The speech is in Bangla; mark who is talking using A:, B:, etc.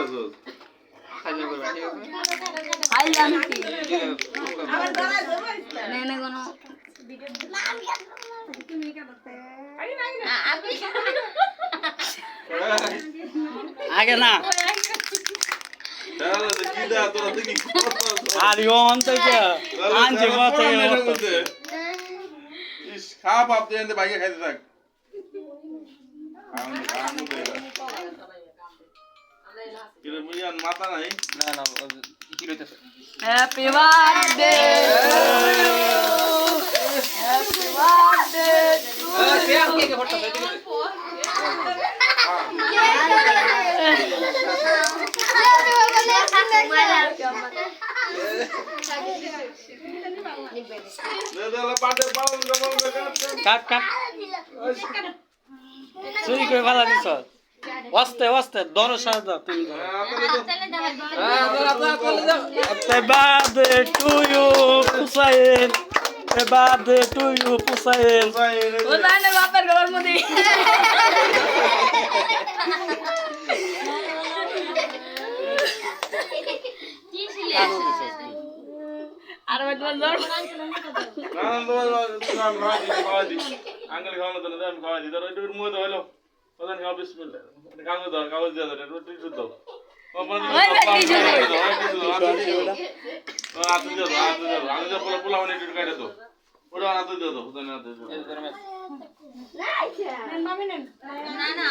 A: আছোস
B: আইলাম কি নেনে কোনো
C: আগে না
A: তাহলে কি দা তোরা দেখি
C: আর ইয়ন থেকে আনছে কত
A: ইস খা বাপ তুই এনে বাইকে খাইতে থাক কিরে মুইয়ান মাথা নাই
D: না না কি লইতেছে
B: হ্যাপি বার্থডে হ্যাপি বার্থডে
D: কে কে কে ফটো
A: দাদা পাটে পালন
C: কাট কাট চুরি করে ভালো দিছ ওয়াস্তে ওয়াস্তে দরো সাজা তুমি happy birthday to you Hussain happy birthday to you Hussain
B: ও জানে বাপের ঘরের মধ্যে আর ওই তোমার জোর
A: আঙ্কেল খাওয়ানো তো না আমি খাওয়াই দিই ধরো একটু মুয়ে তো হলো প্রধান খাওয়া বিসমিল্লাহ কাগজ দাও কাগজ দিয়ে দাও রুটি দাও পোলা মানে একটু কাটে তো ওটা হাতে দিয়ে দাও হাতে দিয়ে দাও
B: না না